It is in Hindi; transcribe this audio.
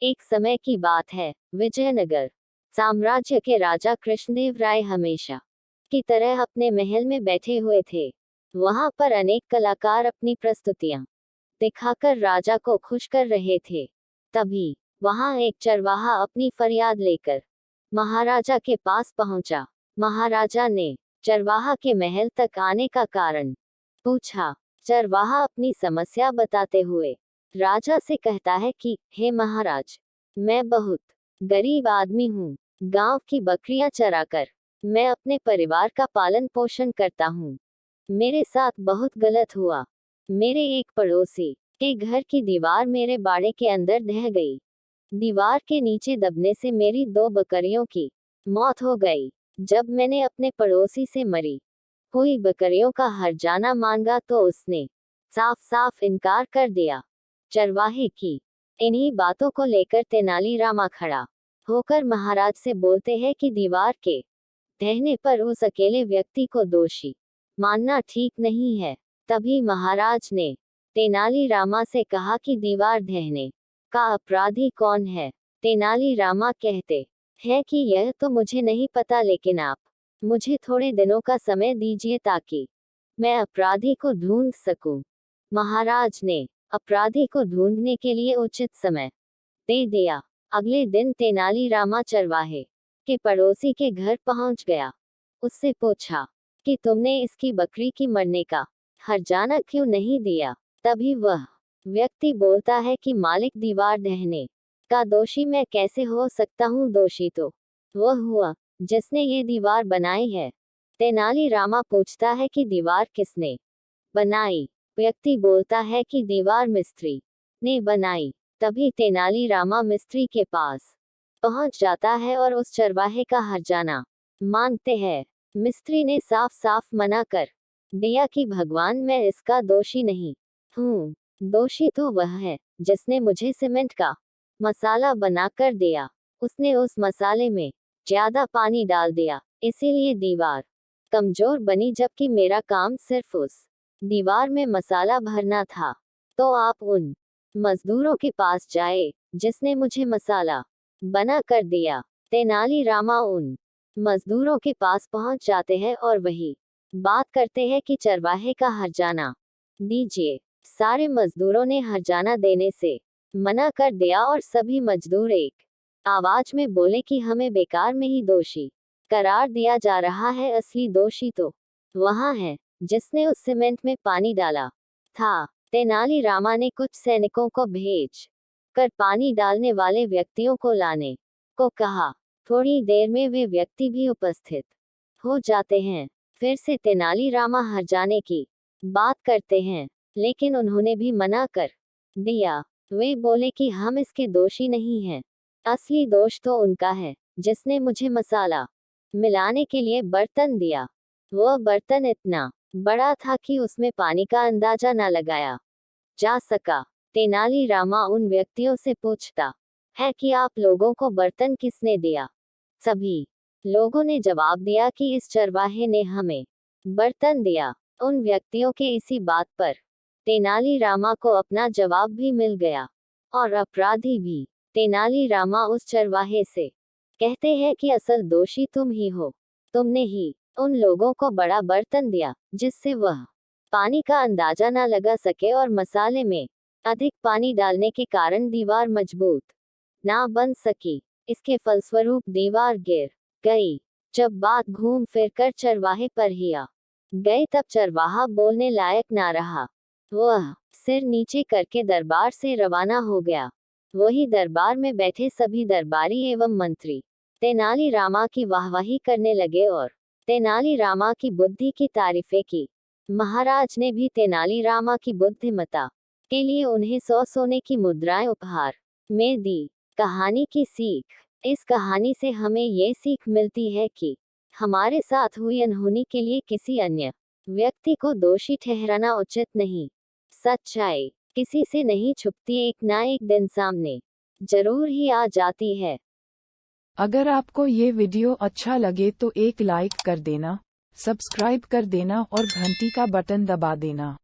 एक समय की बात है, विजयनगर साम्राज्य के राजा कृष्णदेव राय हमेशा की तरह अपने महल में बैठे हुए थे। वहां पर अनेक कलाकार अपनी प्रस्तुतियां दिखाकर राजा को खुश कर रहे थे। तभी वहां एक चरवाहा अपनी फरियाद लेकर महाराजा के पास पहुंचा। महाराजा ने चरवाहा के महल तक आने का कारण पूछा। चरवाहा अपनी समस्या बताते हुए राजा से कहता है कि हे महाराज, मैं बहुत गरीब आदमी हूँ। गांव की बकरियां चराकर मैं अपने परिवार का पालन पोषण करता हूँ। मेरे साथ बहुत गलत हुआ। मेरे एक पड़ोसी के घर की दीवार मेरे बाड़े के अंदर ढह गई। दीवार के नीचे दबने से मेरी 2 बकरियों की मौत हो गई। जब मैंने अपने पड़ोसी से मरी हुई बकरियों का हर्जाना मांगा तो उसने साफ साफ इनकार कर दिया। चरवाहे की इन्हीं बातों को लेकर तेनालीरामा खड़ा होकर महाराज से बोलते हैं कि दीवार के ढहने पर उस अकेले व्यक्ति को दोषी मानना ठीक नहीं है। तभी महाराज ने तेनालीरामा से कहा कि दीवार ढहने का अपराधी कौन है। तेनालीरामा कहते हैं कि यह तो मुझे नहीं पता, लेकिन आप मुझे थोड़े दिनों का समय दीजिए ताकि मैं अपराधी को ढूंढ सकूं। महाराज ने अपराधी को ढूंढने के लिए उचित समय दे दिया। अगले दिन तेनालीरामा चरवाहे के पड़ोसी के घर पहुंच गया। उससे पूछा कि तुमने इसकी बकरी की मरने का हर्जाना क्यों नहीं दिया। तभी वह व्यक्ति बोलता है कि मालिक, दीवार ढहने का दोषी मैं कैसे हो सकता हूँ। दोषी तो वह हुआ जिसने ये दीवार बनाई है। तेनालीरामा पूछता है कि दीवार किसने बनाई। व्यक्ति बोलता है कि दीवार मिस्त्री ने बनाई। तभी तेनालीरामा मिस्त्री के पास पहुंच जाता है और उस चरवाहे का हर्जाना मांगते हैं। मिस्त्री ने साफ साफ मना कर दिया कि भगवान, मैं इसका दोषी नहीं हूँ। दोषी तो वह है जिसने मुझे सीमेंट का मसाला बनाकर दिया। उसने उस मसाले में ज्यादा पानी डाल दिया, इसीलिए दीवार कमजोर बनी, जबकि मेरा काम सिर्फ उस दीवार में मसाला भरना था। तो आप उन मजदूरों के पास जाए जिसने मुझे मसाला बना कर दिया। तेनालीरामा उन मजदूरों के पास पहुंच जाते हैं और वही बात करते हैं कि चरवाहे का हर्जाना दीजिए। सारे मजदूरों ने हर्जाना देने से मना कर दिया और सभी मजदूर एक आवाज में बोले कि हमें बेकार में ही दोषी करार दिया जा रहा है। असली दोषी तो वहाँ है जिसने उस सीमेंट में पानी डाला था। तेनालीरामा ने कुछ सैनिकों को भेज कर पानी डालने वाले व्यक्तियों को लाने को कहा। थोड़ी देर में वे व्यक्ति भी उपस्थित हो जाते हैं। फिर से तेनालीरामा हर्जाने की बात करते हैं, लेकिन उन्होंने भी मना कर दिया। वे बोले कि हम इसके दोषी नहीं हैं। असली दोष तो उनका है जिसने मुझे मसाला मिलाने के लिए बर्तन दिया। वह बर्तन इतना बड़ा था कि उसमें पानी का अंदाजा न लगाया जा सका। तेनालीरामा उन व्यक्तियों से पूछता है कि आप लोगों को बर्तन किसने दिया। सभी लोगों ने जवाब दिया कि इस चरवाहे ने हमें बर्तन दिया। उन व्यक्तियों के इसी बात पर तेनालीरामा को अपना जवाब भी मिल गया और अपराधी भी। तेनालीरामा उस चरवाहे से कहते हैं कि असल दोषी तुम ही हो। तुमने ही उन लोगों को बड़ा बर्तन दिया जिससे वह पानी का अंदाजा ना लगा सके और मसाले में अधिक पानी डालने के कारण दीवार मजबूत ना बन सकी। इसके फलस्वरूप दीवार गिर गई। जब बात घूम फिर कर चरवाहे पर ही आ गई, तब चरवाहा बोलने लायक ना रहा। वह सिर नीचे करके दरबार से रवाना हो गया। वही दरबार में बैठे सभी दरबारी एवं मंत्री तेनालीरामा की वाहवाही करने लगे और तेनालीरामा की बुद्धि की तारीफें की। महाराज ने भी तेनालीरामा की बुद्धिमत्ता के लिए उन्हें 100 सोने की मुद्राएं उपहार में दी। कहानी की सीख। इस कहानी से हमें ये सीख मिलती है कि हमारे साथ हुई अनहोनी के लिए किसी अन्य व्यक्ति को दोषी ठहराना उचित नहीं। सच्चाई किसी से नहीं छुपती, एक ना एक दिन सामने जरूर ही आ जाती है। अगर आपको ये वीडियो अच्छा लगे तो एक लाइक कर देना, सब्सक्राइब कर देना और घंटी का बटन दबा देना।